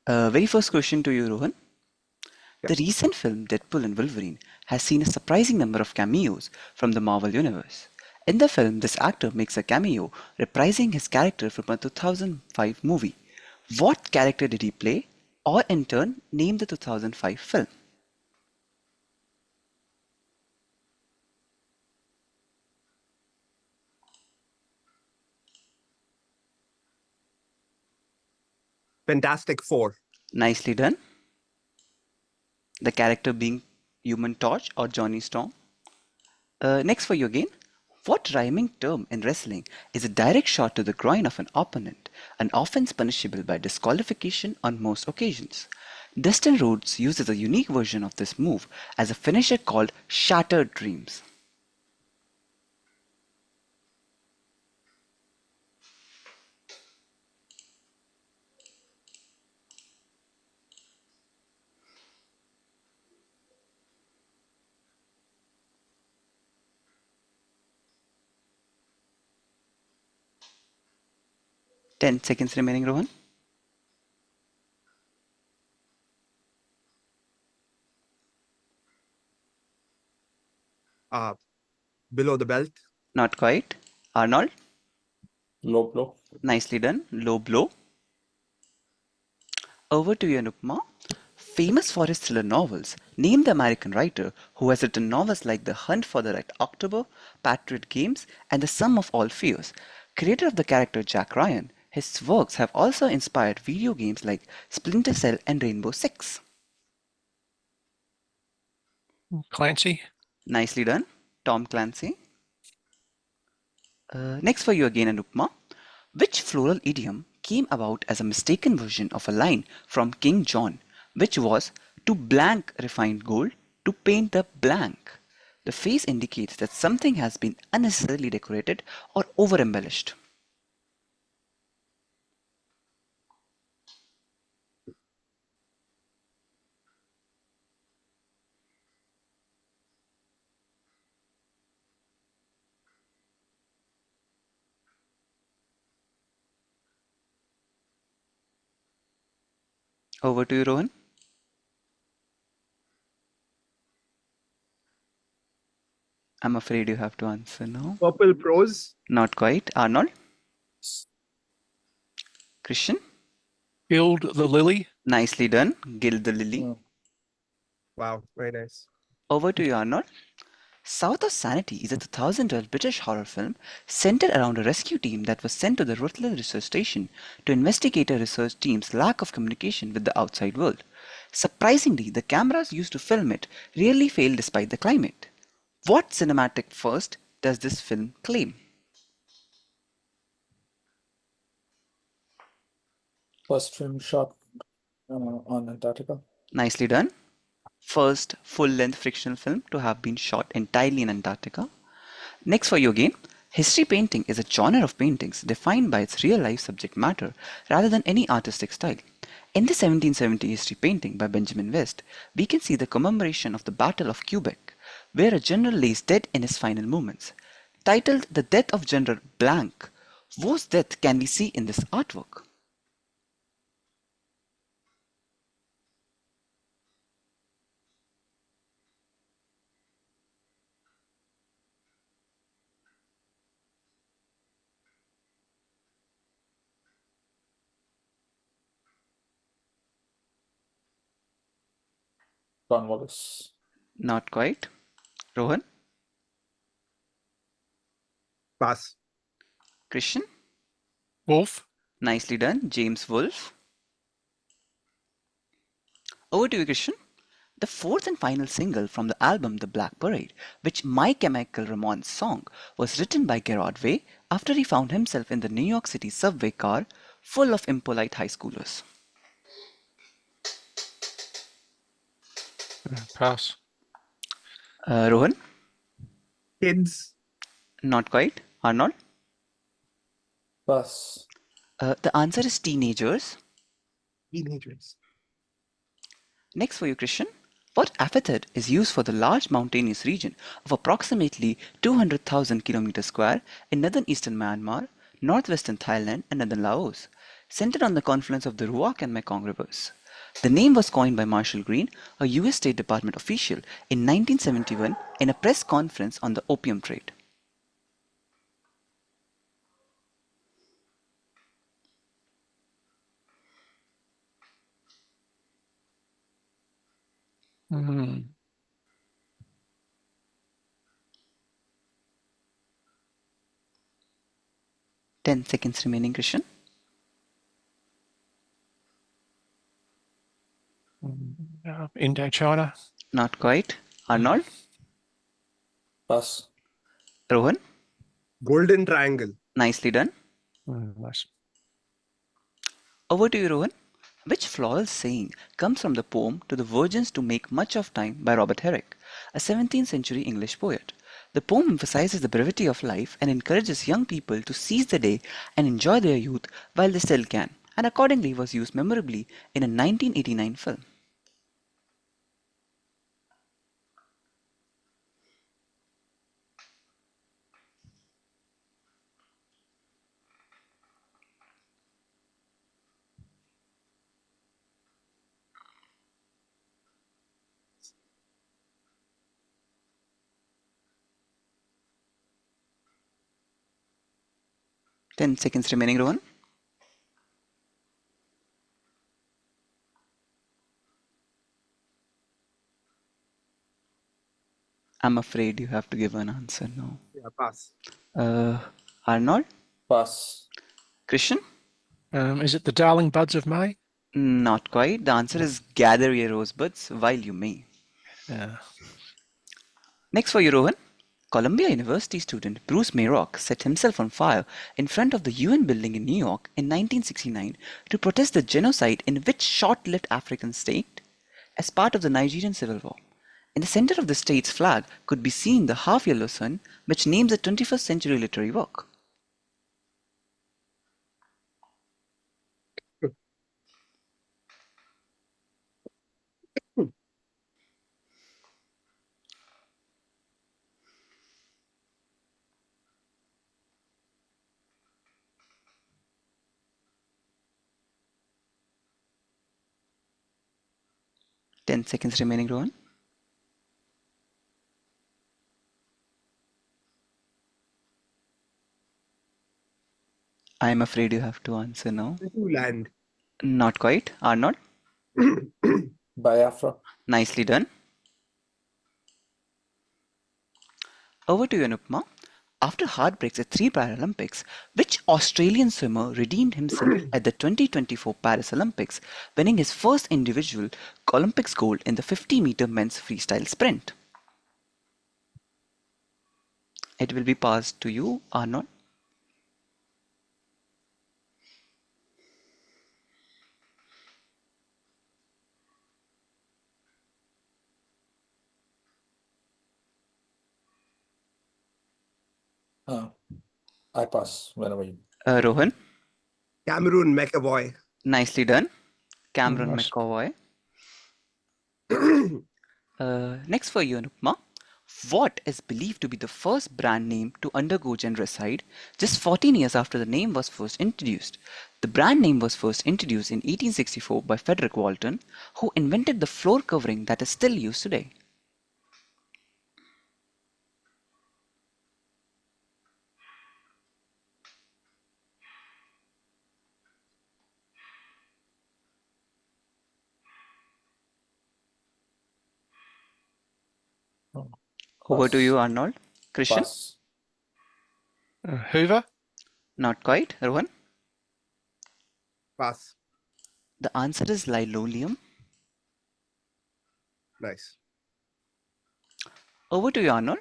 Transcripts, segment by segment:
Very first question to you, Rohan. Yeah. The recent film Deadpool and Wolverine has seen a surprising number of cameos from the Marvel Universe. In the film, this actor makes a cameo reprising his character from a 2005 movie. What character did he play, or in turn, name the 2005 film? Fantastic Four. Nicely done. The character being Human Torch or Johnny Storm. Next for you again. What rhyming term in wrestling is a direct shot to the groin of an opponent, an offense punishable by disqualification on most occasions? Dustin Rhodes uses a unique version of this move as a finisher called Shattered Dreams. Ten seconds remaining, Rohan. Uh, Below the Belt. Not quite. Arnold, Low blow. nicely done. Low blow. Over to you, Anupama. Famous for his thriller novels, name the American writer who has written novels like The Hunt for the Red October, Patriot Games, and The Sum of All Fears. Creator of the character Jack Ryan, his works have also inspired video games like Splinter Cell and Rainbow Six. Clancy. Nicely done, Tom Clancy. Next for you again, Anupama. Which floral idiom came about as a mistaken version of a line from King John, which was to blank refined gold to paint the blank? The face indicates that something has been unnecessarily decorated or over embellished. Over to you, Rohan. I'm afraid you have to answer now. Purple Prose. Not quite. Arnold? Christian? Gild the Lily. Nicely done. Gild the Lily. Wow, very nice. Over to you, Arnold. South of Sanity is a 2012 British horror film centered around a rescue team that was sent to the Rutland research station to investigate a research team's lack of communication with the outside world. Surprisingly, the cameras used to film it rarely fail despite the climate. What cinematic first does this film claim? First film shot on Antarctica. Nicely done. First full-length fictional film to have been shot entirely in Antarctica. Next for you again. History painting is a genre of paintings defined by its real-life subject matter rather than any artistic style. In the 1770 history painting by Benjamin West, we can see the commemoration of the Battle of Quebec, where a general lays dead in his final moments. Titled The Death of General Blank, whose death can we see in this artwork? Cornwallis. Not quite. Rohan? Pass. Christian? Wolf. Nicely done. James Wolfe. Over to you, Christian. The fourth and final single from the album The Black Parade, which My Chemical Romance song, was written by Gerard Way after he found himself in the New York City subway car full of impolite high schoolers. Pass. Rohan? Kids. Not quite. Arnold? Pass. The answer is teenagers. Teenagers. Next for you, Christian. What epithet is used for the large mountainous region of approximately 200,000 km square in northern eastern Myanmar, northwestern Thailand, and northern Laos? centered on the confluence of the Ruak and Mekong rivers. The name was coined by Marshall Green, a US State Department official, in 1971 in a press conference on the opium trade. Hmm. 10 seconds remaining, Christian. Indochina. Not quite. Arnold? Pass. Rohan? Golden Triangle. Nicely done. Nice. Over to you, Rohan. Which floral saying comes from the poem To the Virgins to Make Much of Time by Robert Herrick, a 17th century English poet? The poem emphasizes the brevity of life and encourages young people to seize the day and enjoy their youth while they still can, and accordingly was used memorably in a 1989 film. Ten seconds remaining, Rohan. I'm afraid you have to give an answer now. Yeah, pass. Arnold? Pass. Christian? Is it the Darling Buds of May? Not quite. The answer is gather your rosebuds while you may. Yeah. Next for you, Rohan. Columbia University student Bruce Mayrock set himself on fire in front of the UN building in New York in 1969 to protest the genocide in which short-lived African state as part of the Nigerian Civil War. In the center of the state's flag could be seen the half-yellow sun, which names the 21st century literary work. Hmm. 10 seconds remaining, Rohan. I am afraid you have to answer now. Into land. Not quite. Arnold? Biafra. Nicely done. Over to you, Anupama. After heartbreaks at 3 Paralympics, which Australian swimmer redeemed himself at the 2024 Paris Olympics, winning his first individual Olympics gold in the 50-meter men's freestyle sprint? It will be passed to you, Arnold. I pass whenever you. Rohan, Cameroon McAvoy. nicely done. Cameron Nice. McAvoy. Next for you, Anupama. What is believed to be the first brand name to undergo gendercide just 14 years after the name was first introduced? The brand name was first introduced in 1864 by Frederick Walton, who invented the floor covering that is still used today. Over to Pass. you, Arnold. Christian? Pass. Hoover? Not quite. Rohan? Pass. The answer is linoleum. Nice. Over to you, Arnold.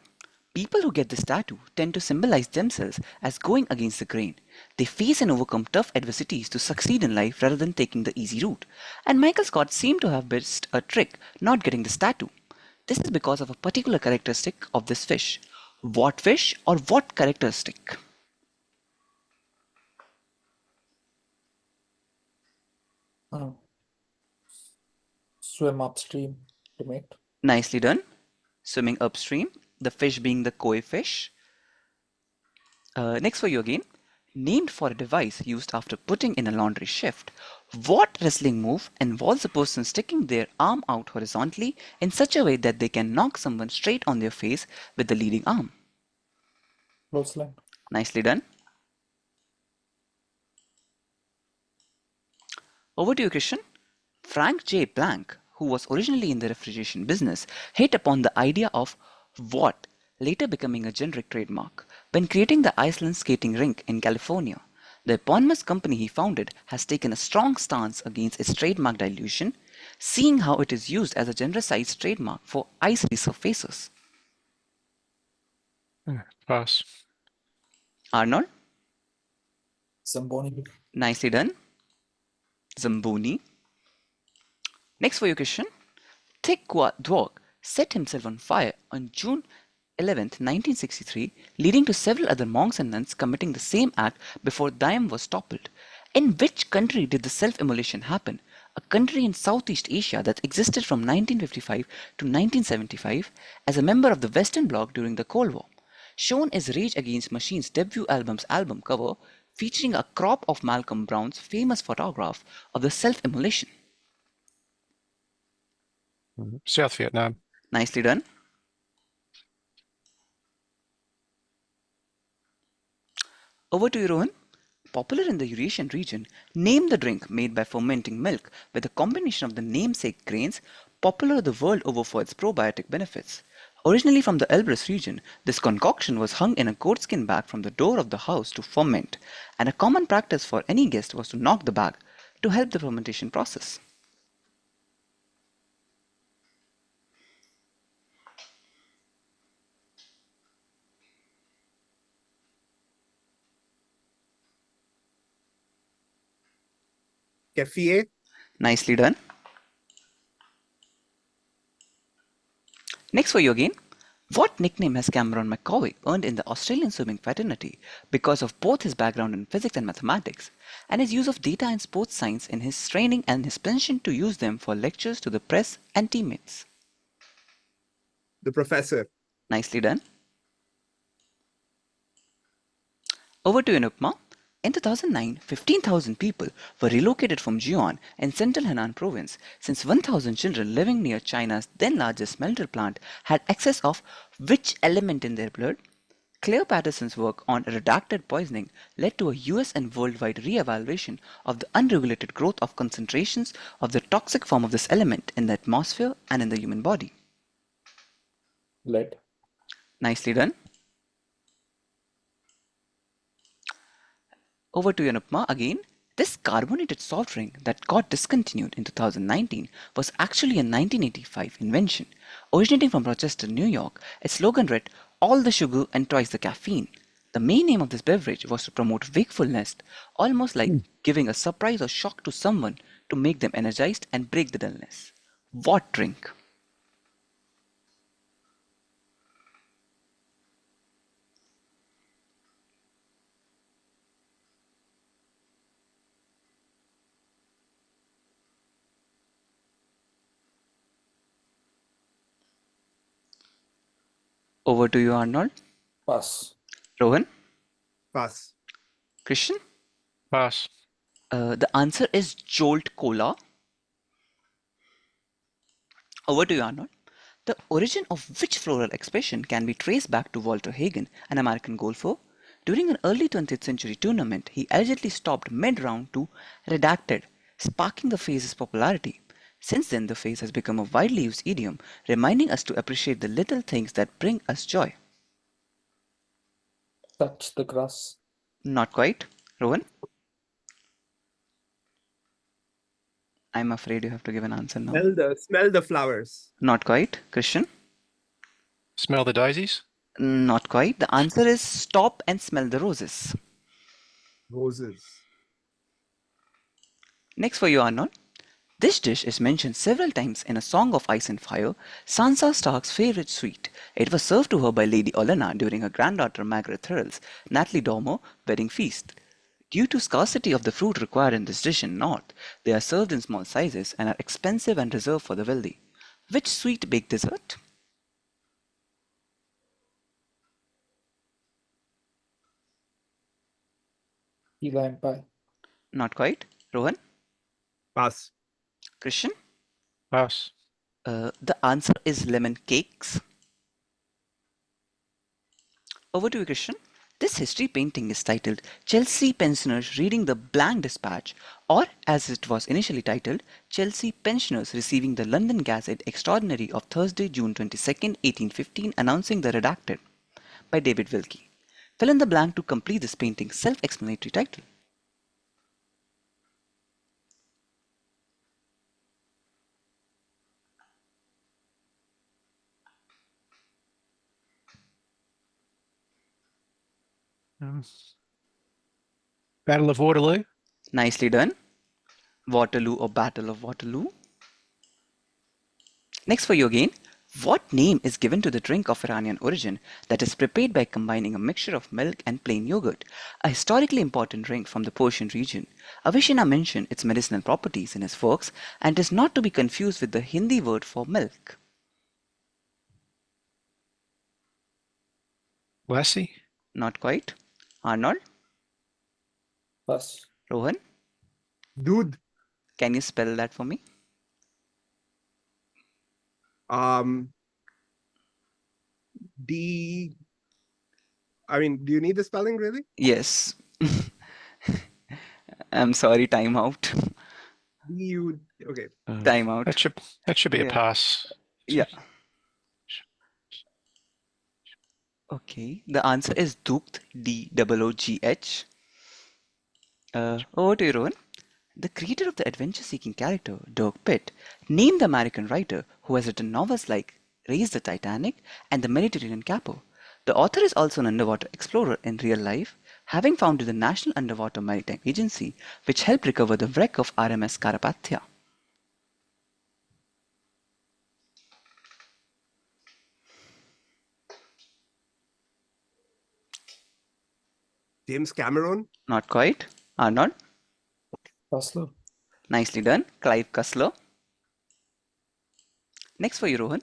People who get this tattoo tend to symbolize themselves as going against the grain. They face and overcome tough adversities to succeed in life rather than taking the easy route. And Michael Scott seemed to have missed a trick not getting this tattoo. This is because of a particular characteristic of this fish. What fish or what characteristic? Swim upstream to mate. Nicely done. Swimming upstream, the fish being the koi fish. Next for you again. Named for a device used after putting in a laundry shift, what wrestling move involves a person sticking their arm out horizontally in such a way that they can knock someone straight on their face with the leading arm? Clothesline. Nicely done. Over to you, Christian. Frank J. Planck, who was originally in the refrigeration business, hit upon the idea of what, later becoming a generic trademark, when creating the Iceland skating rink in California. The eponymous company he founded has taken a strong stance against its trademark dilution, seeing how it is used as a genericized trademark for ice surfaces. Pass. Arnold, Zamboni. nicely done. Zamboni. Next for you, Christian. Thich Dwork set himself on fire on June 11, 1963, leading to several other monks and nuns committing the same act before Diem was toppled. In which country did the self-immolation happen? A country in Southeast Asia that existed from 1955 to 1975 as a member of the Western Bloc during the Cold War. Shown is Rage Against Machine's debut album's album cover, featuring a crop of Malcolm Brown's famous photograph of the self-immolation. South Vietnam. Nicely done. Over to you, Rohan. Popular in the Eurasian region, name the drink made by fermenting milk with a combination of the namesake grains, popular the world over for its probiotic benefits. Originally from the Elbrus region, this concoction was hung in a goatskin bag from the door of the house to ferment, and a common practice for any guest was to knock the bag to help the fermentation process. Keffieh. Nicely done. Next for you again. What nickname has Cameron McCoy earned in the Australian swimming fraternity because of both his background in physics and mathematics and his use of data and sports science in his training and his penchant to use them for lectures to the press and teammates? The Professor. Nicely done. Over to Anupama. In 2009, 15,000 people were relocated from Jian in central Henan province since 1,000 children living near China's then largest smelter plant had excess of which element in their blood? Claire Patterson's work on redacted poisoning led to a US and worldwide re-evaluation of the unregulated growth of concentrations of the toxic form of this element in the atmosphere and in the human body. Lead. Nicely done. Over to Anupama again. This carbonated soft drink that got discontinued in 2019 was actually a 1985 invention. Originating from Rochester, New York, its slogan read, "All the sugar and twice the caffeine." The main aim of this beverage was to promote wakefulness, almost like giving a surprise or shock to someone to make them energized and break the dullness. What drink? Over to you, Arnold. Pass. Rohan? Pass. Christian? Pass. The answer is Jolt Cola. Over to you, Arnold. The origin of which floral expression can be traced back to Walter Hagen, an American golfer? During an early 20th century tournament, he allegedly stopped mid-round to redacted, sparking the phrase's popularity. Since then, the phrase has become a widely used idiom, reminding us to appreciate the little things that bring us joy. Touch the grass. Not quite. Rowan? I'm afraid you have to give an answer now. Smell the flowers. Not quite. Christian? Smell the daisies. Not quite. The answer is stop and smell the roses. Roses. Next for you, Arnold. This dish is mentioned several times in A Song of Ice and Fire, Sansa Stark's favorite sweet. It was served to her by Lady Olenna during her granddaughter Margaret Thurell's Natalie Dormer wedding feast. Due to scarcity of the fruit required in this dish in North, they are served in small sizes and are expensive and reserved for the wealthy. Which sweet baked dessert? Key lime pie. Not quite. Rohan? Pass. Christian? Pass. The answer is lemon cakes. Over to you, Christian. This history painting is titled Chelsea Pensioners Reading the Blank Dispatch, or as it was initially titled, Chelsea Pensioners Receiving the London Gazette Extraordinary of Thursday, June 22nd, 1815, announcing the redacted, by David Wilkie. Fill in the blank to complete this painting's self-explanatory title. Battle of Waterloo. Nicely done. Waterloo or Battle of Waterloo. Next for you again, what name is given to the drink of Iranian origin that is prepared by combining a mixture of milk and plain yogurt, a historically important drink from the Persian region? Avicenna mentioned its medicinal properties in his works and is not to be confused with the Hindi word for milk. Lassie. Not quite. Arnold? Pass. Rohan? Doodh. Can you spell that for me? D. I mean, do you need the spelling really? Yes. I'm sorry, time out. D-U. Okay. Time out. That should be a Yeah. pass. Yeah. Okay, the answer is Doogh, D-O-O-G-H. Over to you, Rohan. The creator of the adventure-seeking character, Dirk Pitt, named the American writer who has written novels like Raise the Titanic and The Mediterranean Capo. The author is also an underwater explorer in real life, having founded the National Underwater Maritime Agency, which helped recover the wreck of RMS Carpathia. James Cameron. Not quite. Arnold. Oslo. Nicely done. Clive Cussler. Next for you, Rohan.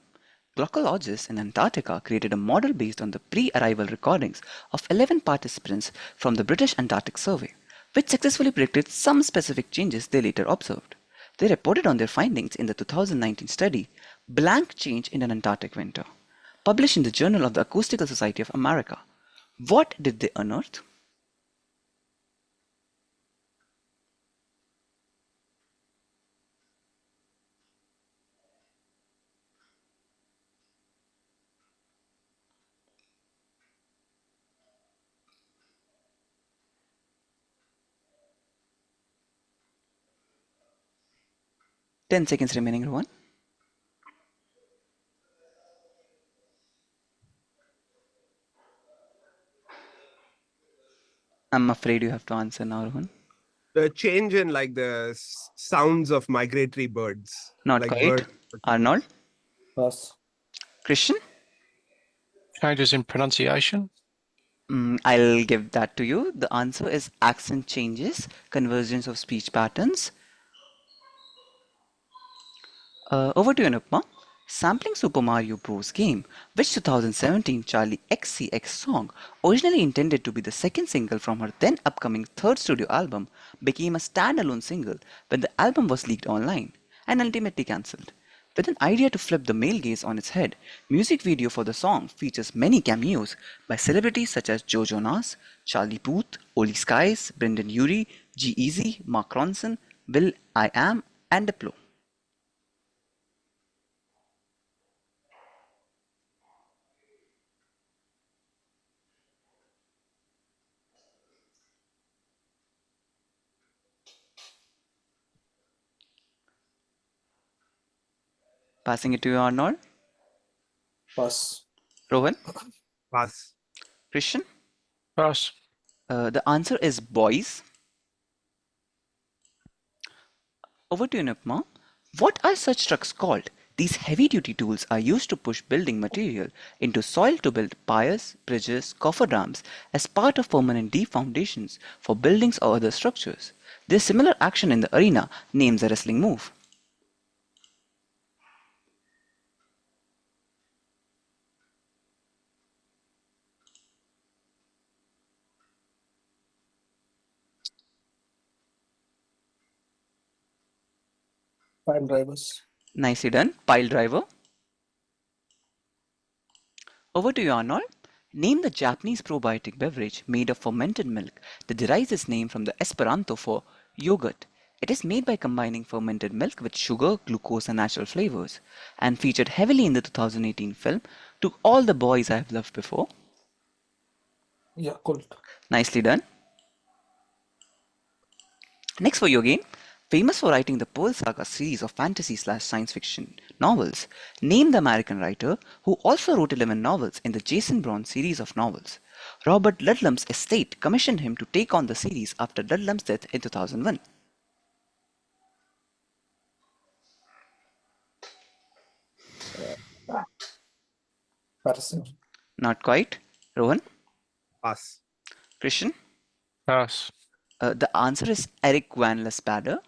Glaciologists in Antarctica created a model based on the pre-arrival recordings of 11 participants from the British Antarctic Survey, which successfully predicted some specific changes they later observed. They reported on their findings in the 2019 study, Blank Change in an Antarctic Winter, published in the Journal of the Acoustical Society of America. What did they unearth? 10 seconds remaining, Rohan. I'm afraid you have to answer now, Rohan. The change in like the sounds of migratory birds. Not like quite. birds. Arnold? Pass. Christian? Changes in pronunciation. I'll give that to you. The answer is accent changes, convergence of speech patterns. Over to you, Anupama. Sampling Super Mario Bros. Game, which 2017 Charlie XCX song, originally intended to be the second single from her then upcoming third studio album, became a standalone single when the album was leaked online and ultimately cancelled. With an idea to flip the male gaze on its head, music video for the song features many cameos by celebrities such as Joe Jonas, Charlie Puth, Oli Skies, Brendan Urie, G-Eazy, Mark Ronson, Will I Am, and Diplo. Passing it to you, Arnold. Pass. Rohan, Pass. Christian. Pass. The answer is boys. Over to you, Nipma. What are such trucks called? These heavy-duty tools are used to push building material into soil to build piers, bridges, cofferdams as part of permanent deep foundations for buildings or other structures. Their similar action in the arena names a wrestling move. Pile drivers. Nicely done. Pile driver. Over to you, Arnold. Name the Japanese probiotic beverage made of fermented milk that derives its name from the Esperanto for yogurt. It is made by combining fermented milk with sugar, glucose, and natural flavors, and featured heavily in the 2018 film To All the Boys I Have Loved Before. Yakult. Nicely done. Next for you again. Famous for writing the Pearl Saga series of fantasy/science fiction novels, name the American writer who also wrote 11 novels in the Jason Bourne series of novels. Robert Ludlum's estate commissioned him to take on the series after Ludlum's death in 2001. Patterson. Not quite. Rohan? Pass. Christian? Pass. The answer is Eric Van Lesbader.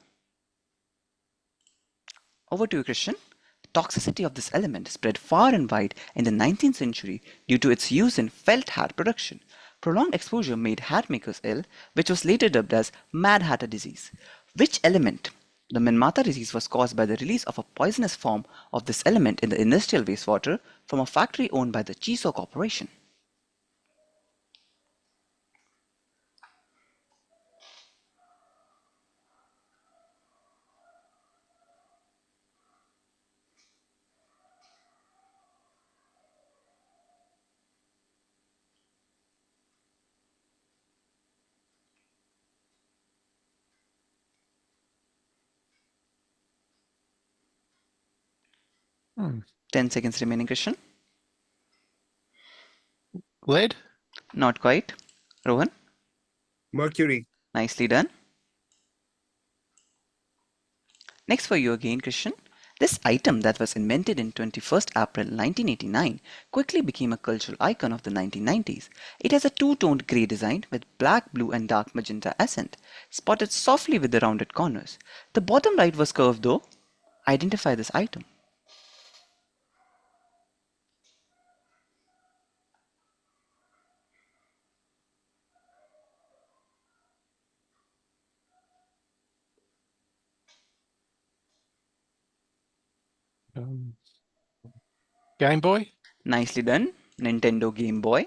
Over to you, Christian. The toxicity of this element spread far and wide in the 19th century due to its use in felt hat production. Prolonged exposure made hat makers ill, which was later dubbed as Mad Hatter disease. Which element? The Minamata disease was caused by the release of a poisonous form of this element in the industrial wastewater from a factory owned by the Chiso Corporation. Hmm. 10 seconds remaining, Christian. Lead? Not quite. Rohan? Mercury. Nicely done. Next for you again, Christian. This item that was invented in 21st April 1989 quickly became a cultural icon of the 1990s. It has a two-toned grey design with black, blue and dark magenta accent, spotted softly with the rounded corners. The bottom right was curved though. Identify this item. Um, Game Boy? Nicely done. Nintendo Game Boy.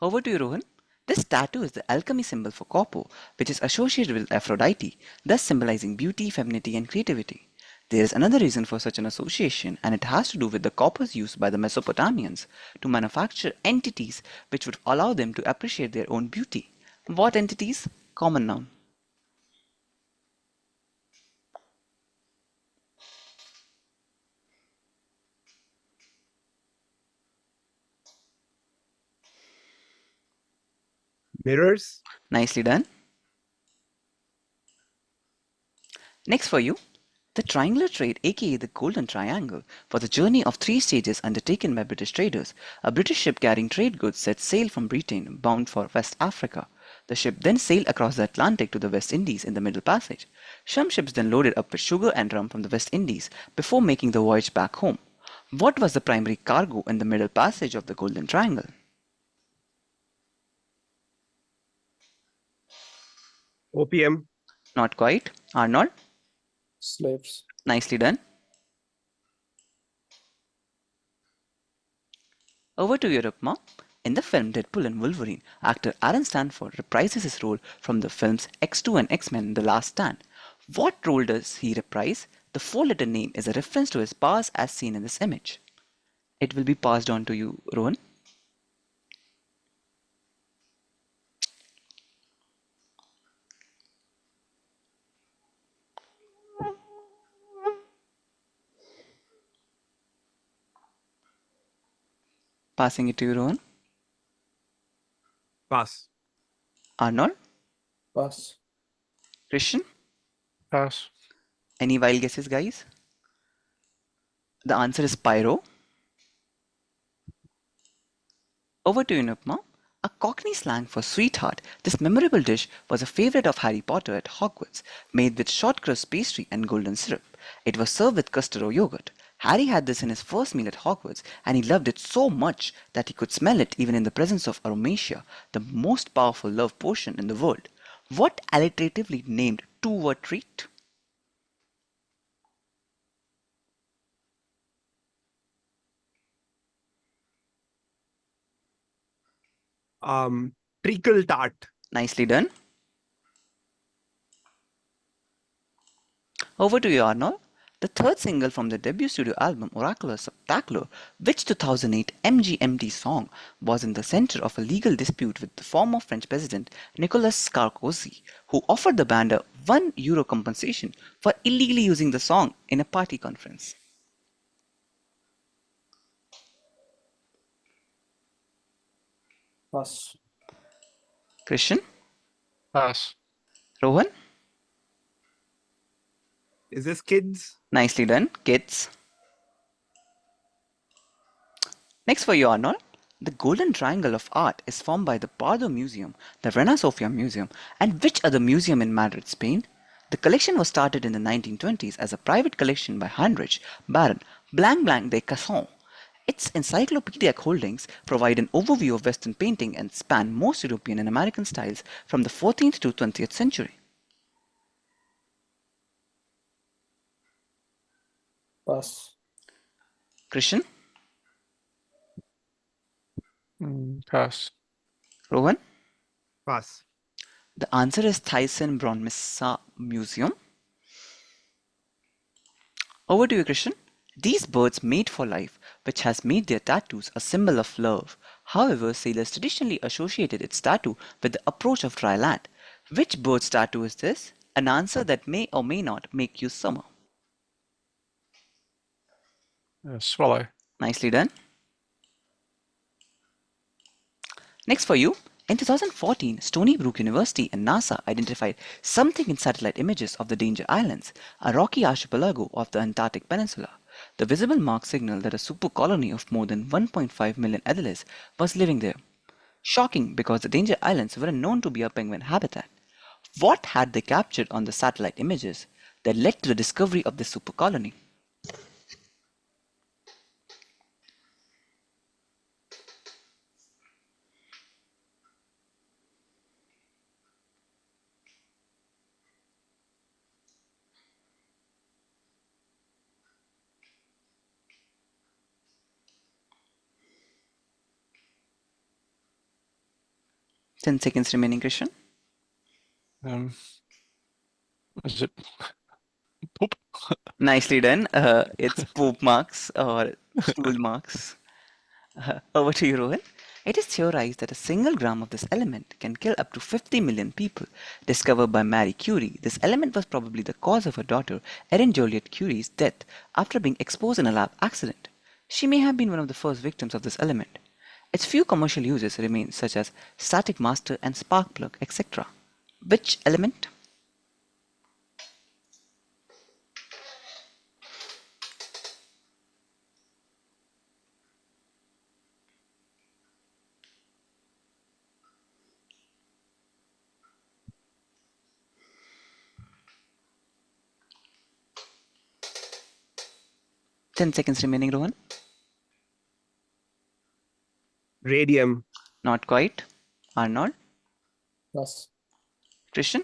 Over to you, Rohan. This tattoo is the alchemy symbol for copper, which is associated with Aphrodite, thus symbolizing beauty, femininity, and creativity. There is another reason for such an association, and it has to do with the coppers used by the Mesopotamians to manufacture entities which would allow them to appreciate their own beauty. What entities? Common noun. Mirrors. Nicely done. Next for you, the triangular trade, aka the Golden Triangle, was a journey of 3 stages undertaken by British traders. A British ship carrying trade goods set sail from Britain bound for West Africa. The ship then sailed across the Atlantic to the West Indies in the Middle Passage. Some ships then loaded up with sugar and rum from the West Indies before making the voyage back home. What was the primary cargo in the Middle Passage of the Golden Triangle? Opium. Not quite. Arnold? Slaves. Nicely done. Over to Europe, Ma. In the film Deadpool and Wolverine, actor Aaron Stanford reprises his role from the films X2 and X-Men The Last Stand. What role does he reprise? The four-letter name is a reference to his powers as seen in this image. It will be passed on to you, Rohan. Passing it to you, Rohan. Pass. Arnold? Pass. Christian? Pass. Any wild guesses, guys? The answer is Pyro. Over to you, Nupma. A Cockney slang for sweetheart, this memorable dish was a favorite of Harry Potter at Hogwarts, made with short crust pastry and golden syrup. It was served with custard or yogurt. Harry had this in his first meal at Hogwarts, and he loved it so much that he could smell it even in the presence of Aromacia, the most powerful love potion in the world. What alliteratively named two-word treat? Treacle tart. Nicely done. Over to you, Arnold. The third single from their debut studio album, Oracular Spectacular, which 2008 MGMT song, was in the center of a legal dispute with the former French president Nicolas Sarkozy, who offered the band a €1 compensation for illegally using the song in a party conference. Pass. Christian? Pass. Rohan? Is this kids? Nicely done, kids. Next for you, Arnold. The Golden Triangle of Art is formed by the Pardo Museum, the Reina Sofia Museum, and which other museum in Madrid, Spain? The collection was started in the 1920s as a private collection by Heinrich Baron Blanc Blanc de Casson. Its encyclopedic holdings provide an overview of Western painting and span most European and American styles from the 14th to 20th century. Pass. Christian? Pass. Rohan? Pass. The answer is Thyssen-Bornemisza Museum. Over to you, Christian. These birds mate for life, which has made their tattoos a symbol of love. However, sailors traditionally associated its tattoo with the approach of dry land. Which bird's tattoo is this? An answer that may or may not make you summer. Swallow. Nicely done. Next for you, in 2014, Stony Brook University and NASA identified something in satellite images of the Danger Islands, a rocky archipelago of the Antarctic Peninsula. The visible mark signaled that a super colony of more than 1.5 million adults was living there. Shocking because the Danger Islands were known to be a penguin habitat. What had they captured on the satellite images that led to the discovery of this super colony? Ten seconds remaining, Christian. Is it poop? Nicely done. It's poop marks or stool marks. Over to you, Rohan. It is theorized that a single gram of this element can kill up to 50 million people. Discovered by Marie Curie, this element was probably the cause of her daughter, Erin Joliot Curie's death after being exposed in a lab accident. She may have been one of the first victims of this element. Its few commercial uses remain, such as static master and spark plug, etc. Which element? Ten seconds remaining, Rohan. Radium. Not quite. Arnold. Pass. Christian.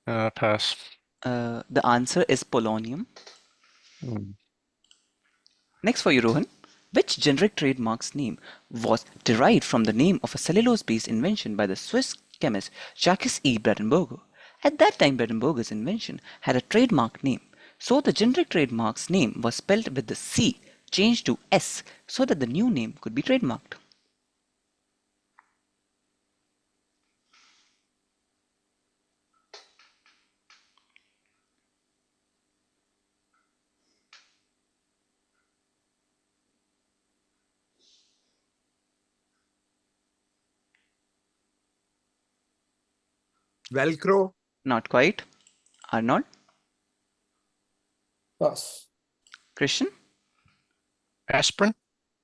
Pass. The answer is polonium. Mm. Next for you, Rohan. Which generic trademark's name was derived from the name of a cellulose-based invention by the Swiss chemist Jacques E. Bradenberger? At that time, Bradenberger's invention had a trademark name, so the generic trademark's name was spelled with the C changed to S so that the new name could be trademarked. Velcro. Not quite. Arnold. Pass. Christian. Aspirin.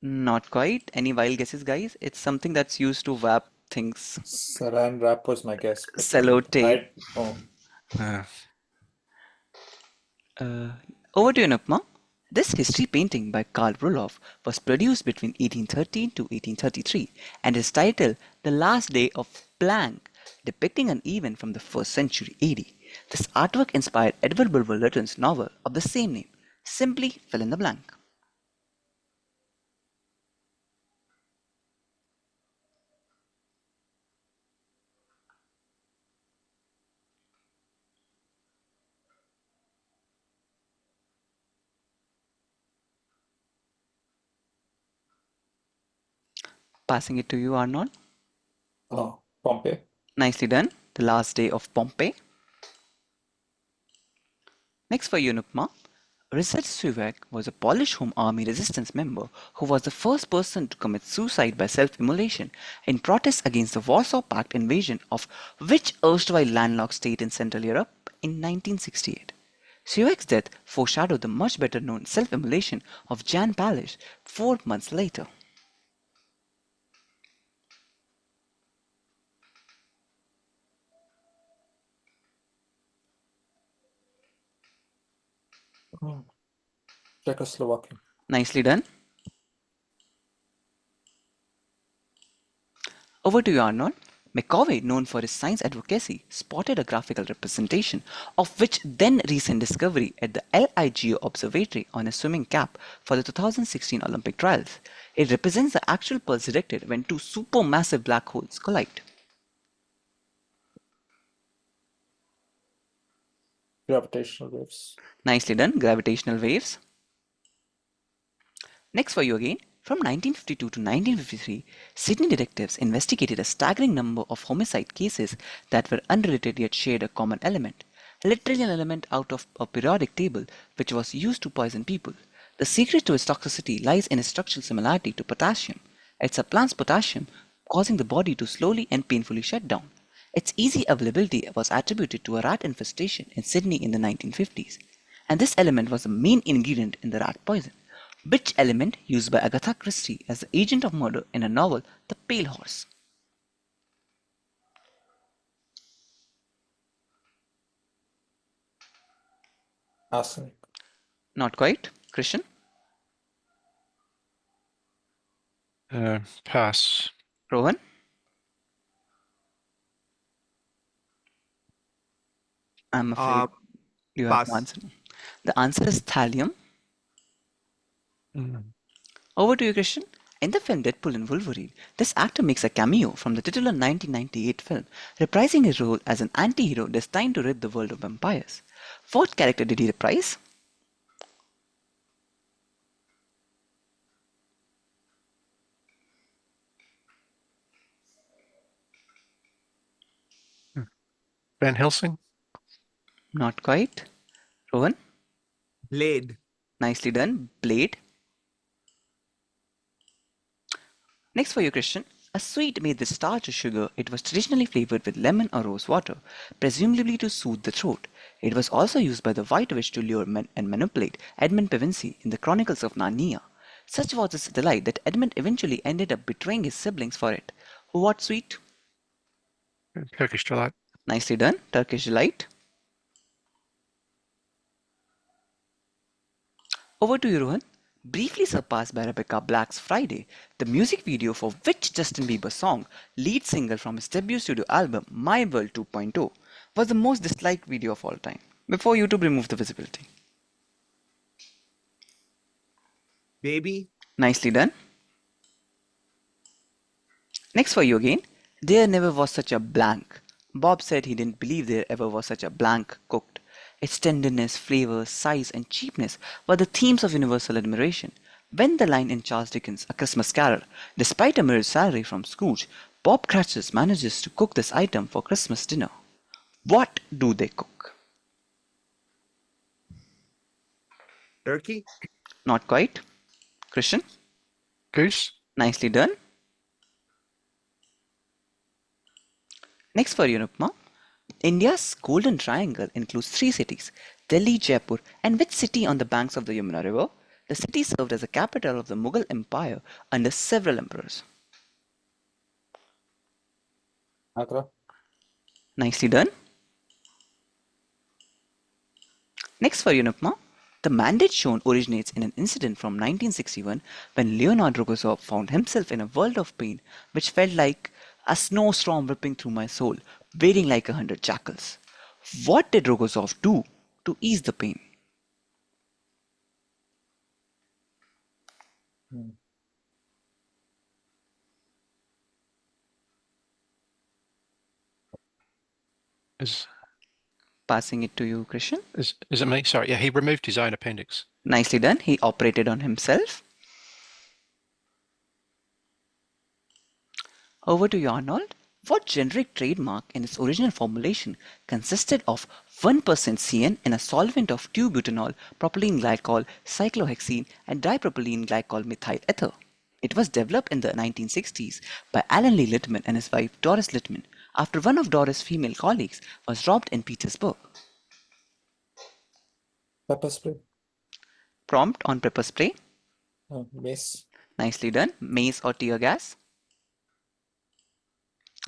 Not quite. Any wild guesses, guys? It's something that's used to wrap things. Saran wrap was my guess. but Sellotape. Oh, Over to you, Anupama. This history painting by Karl Roloff was produced between 1813 to 1833 and is titled The Last Day of Blank, depicting an event from the 1st century AD. This artwork inspired Edward Bulwer Lytton's novel of the same name. Simply fill in the blank. Passing it to you, Arnold. Oh, Pompey. Nicely done. The last day of Pompeii. Next for you, Anupama. Richard Suivec was a Polish Home Army resistance member who was the first person to commit suicide by self-immolation in protest against the Warsaw Pact invasion of which erstwhile landlocked state in Central Europe in 1968. Suivec's death foreshadowed the much better known self-immolation of Jan Palish 4 months later. Czechoslovakia. Nicely done. Over to you, Arnold. McCovey, known for his science advocacy, spotted a graphical representation of which then recent discovery at the LIGO Observatory on a swimming cap for the 2016 Olympic trials. It represents the actual pulse detected when two supermassive black holes collide. Gravitational waves. Nicely done, gravitational waves. Next for you again. From 1952 to 1953, Sydney detectives investigated a staggering number of homicide cases that were unrelated yet shared a common element, literally an element out of a periodic table which was used to poison people. The secret to its toxicity lies in its structural similarity to potassium. It supplants potassium, causing the body to slowly and painfully shut down. Its easy availability was attributed to a rat infestation in Sydney in the 1950s, and this element was the main ingredient in the rat poison. Which element used by Agatha Christie as the agent of murder in her novel The Pale Horse? Arsenic. Not quite. Christian? Pass. Rohan? I'm afraid you have to Pass. answer. The answer is thallium. Mm. Over to you, Christian. In the film Deadpool and Wolverine, this actor makes a cameo from the titular 1998 film, reprising his role as an anti-hero destined to rid the world of vampires. What character did he reprise? Van Helsing. Not quite. Rohan? Blade. Nicely done. Blade. Next for you, Christian. A sweet made with starch or sugar, it was traditionally flavored with lemon or rose water, presumably to soothe the throat. It was also used by the White Witch to lure men and manipulate Edmund Pevensey in the Chronicles of Narnia. Such was its delight that Edmund eventually ended up betraying his siblings for it. What sweet? Turkish delight. Nicely done. Turkish delight. Over to you, Rohan. Briefly surpassed by Rebecca Black's Friday, the music video for which Justin Bieber's song, lead single from his debut studio album My World 2.0, was the most disliked video of all time, before YouTube removed the visibility. Baby. Nicely done. Next for you again. There never was such a blank. Bob said he didn't believe there ever was such a blank cooked. Its tenderness, flavor, size, and cheapness were the themes of universal admiration. When the line in Charles Dickens' A Christmas Carol, despite a mirrored salary from Scrooge, Bob Cratchit manages to cook this item for Christmas dinner. What do they cook? Turkey. Not quite. Christian? Goose. Nicely done. Next for you, Anupama. India's Golden Triangle includes three cities, Delhi, Jaipur, and which city on the banks of the Yamuna River? The city served as the capital of the Mughal Empire under several emperors. Agra. Nicely done. Next for you, Anupama. The mandate shown originates in an incident from 1961 when Leonard Rogozov found himself in a world of pain which felt like a snowstorm ripping through my soul, wailing like 100 jackals. What did Rogozov do to ease the pain? Hmm. Is Passing it to you, Christian. is it me? Sorry. Yeah, he removed his own appendix. Nicely done. He operated on himself. Over to you, Arnold. What generic trademark in its original formulation consisted of 1% CN in a solvent of 2-butanol, propylene glycol, cyclohexene, and dipropylene glycol methyl ether? It was developed in the 1960s by Alan Lee Littman and his wife Doris Littman after one of Doris' female colleagues was robbed in Petersburg. Pepper spray. Prompt on pepper spray. Mace. Nicely done. Mace or tear gas.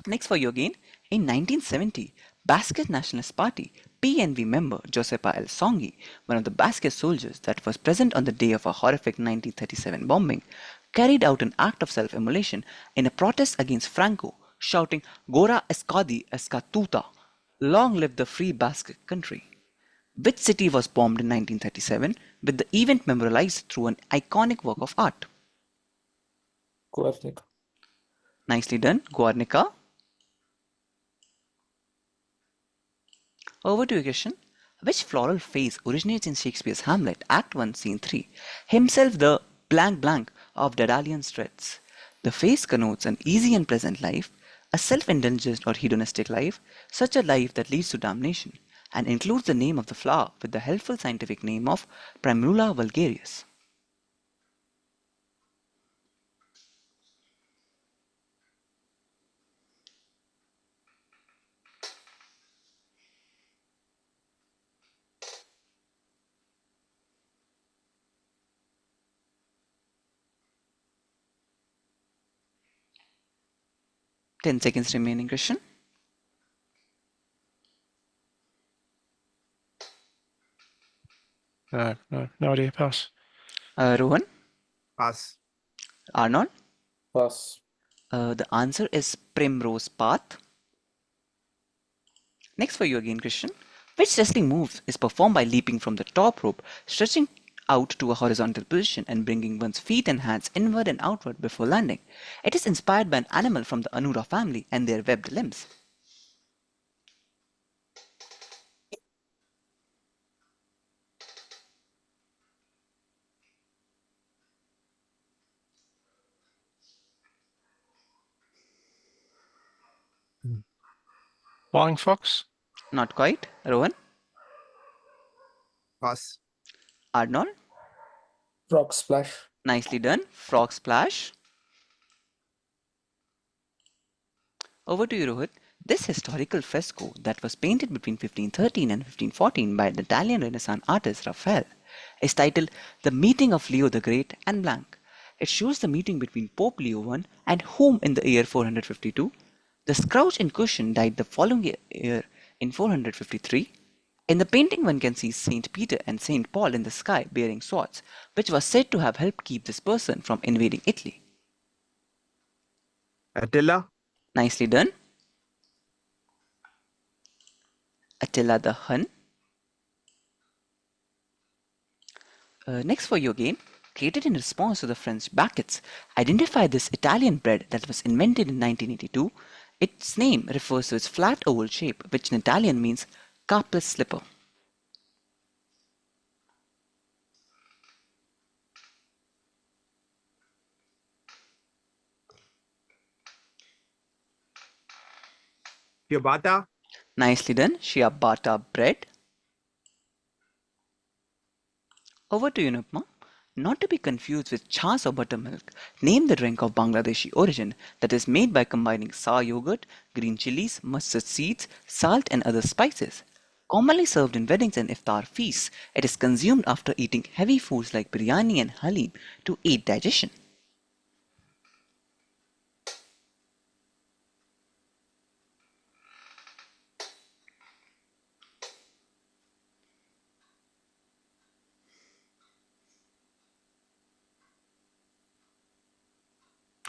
Next for you again. In 1970, Basque Nationalist Party PNV member Josepa El Songhi, one of the Basque soldiers that was present on the day of a horrific 1937 bombing, carried out an act of self-immolation in a protest against Franco, shouting "Gora Escadi Escatuta! Long live the free Basque country!" Which city was bombed in 1937 with the event memorialized through an iconic work of art? Guernica. Nicely done. Guernica. Over to you, Christian. Which floral phrase originates in Shakespeare's Hamlet, Act 1, Scene 3? Himself the blank blank of Daedalian threats. The phrase connotes an easy and pleasant life, a self-indulgent or hedonistic life, such a life that leads to damnation, and includes the name of the flower with the helpful scientific name of Primula vulgaris. Ten seconds remaining, Christian. No idea. Pass. Rohan? Pass. Arnold? Pass. The answer is Primrose Path. Next for you again, Christian. Which wrestling move is performed by leaping from the top rope, stretching out to a horizontal position and bringing one's feet and hands inward and outward before landing? It is inspired by an animal from the Anura family and their webbed limbs. Flying fox. Not quite. Rohan? Pass. Arnold? Frog splash. Nicely done. Frog splash. Over to you, Rohit. This historical fresco that was painted between 1513 and 1514 by the Italian Renaissance artist Raphael is titled The Meeting of Leo the Great and blank. It shows the meeting between Pope Leo I and whom in the year 452. The Scrouch in question died the following year in 453. In the painting one can see Saint Peter and Saint Paul in the sky bearing swords, which was said to have helped keep this person from invading Italy. Attila. Nicely done. Attila the Hun. Next for you again, created in response to the French baguettes, identify this Italian bread that was invented in 1982. Its name refers to its flat oval shape, which in Italian means carpless slipper. Ciabatta. Nicely done. Ciabatta bread. Over to you, Anupama. Not to be confused with chas or buttermilk, name the drink of Bangladeshi origin that is made by combining sour yogurt, green chilies, mustard seeds, salt and other spices. Commonly served in weddings and iftar feasts, it is consumed after eating heavy foods like biryani and halim to aid digestion.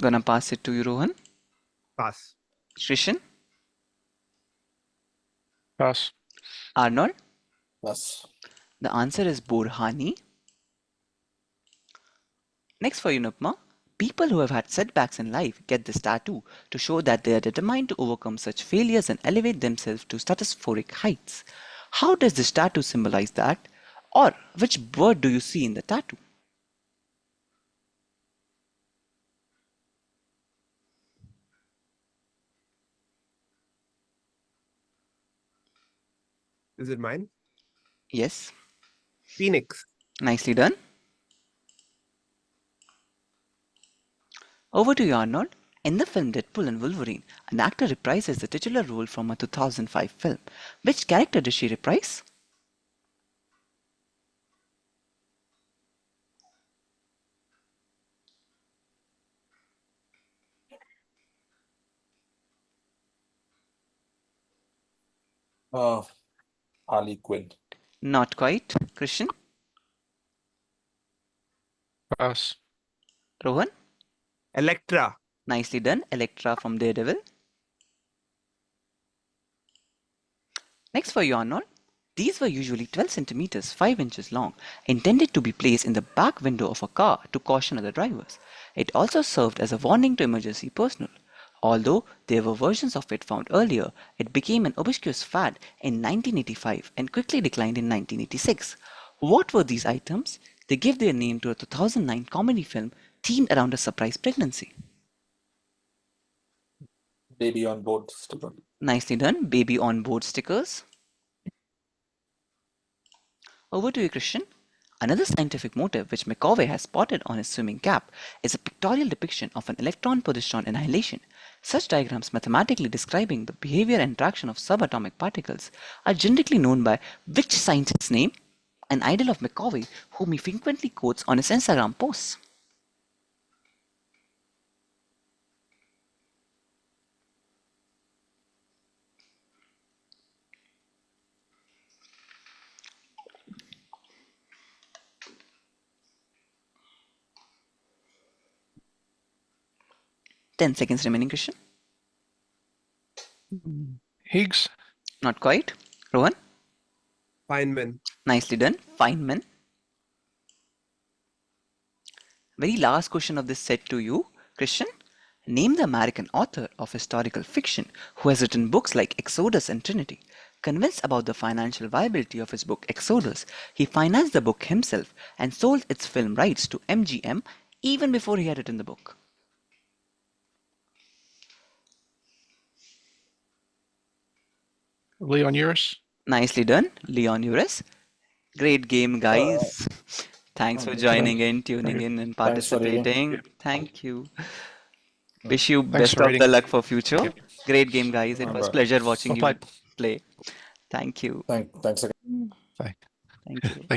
Gonna pass it to you, Rohan. Pass. Shrishan, Pass. Arnold. Pass. The answer is Burhani. Next for you, Nupma. People who have had setbacks in life get this tattoo to show that they are determined to overcome such failures and elevate themselves to stratospheric heights. How does this tattoo symbolize that? Or which bird do you see in the tattoo? Is it mine? Yes. Phoenix. Nicely done. Over to you, Arnold. In the film Deadpool and Wolverine, an actor reprises the titular role from a 2005 film. Which character did she reprise? Uh, Harley Quinn. Not quite. Christian? Pass. Rohan? Electra. Nicely done. Elektra from Daredevil. Next for you, Arnold. These were usually 12 centimeters, 5 inches long, intended to be placed in the back window of a car to caution other drivers. It also served as a warning to emergency personnel. Although there were versions of it found earlier, it became an obscure fad in 1985 and quickly declined in 1986. What were these items? They give their name to a 2009 comedy film themed around a surprise pregnancy. Baby on board sticker. Nicely done. Baby on board stickers. Over to you, Christian. Another scientific motive which McCovey has spotted on his swimming cap is a pictorial depiction of an electron-positron annihilation. Such diagrams mathematically describing the behavior and interaction of subatomic particles are generically known by which scientist's name? An idol of McCovey whom he frequently quotes on his Instagram posts. Ten seconds remaining, Christian. Higgs. Not quite. Rohan? Feynman. Nicely done. Feynman. Very last question of this set to you, Christian. Name the American author of historical fiction who has written books like Exodus and Trinity. Convinced about the financial viability of his book Exodus, he financed the book himself and sold its film rights to MGM even before he had written the book. Leon Uris. Nicely done, Leon Uris. Great game, guys. Thanks for joining in, tuning in, and Thanks for reading. participating. Thank you. Wish you Thanks best for of the reading. luck for future. Great game, guys. It was Bye. pleasure watching Well you played. play. Thank you. Thanks again. Thank Thank you.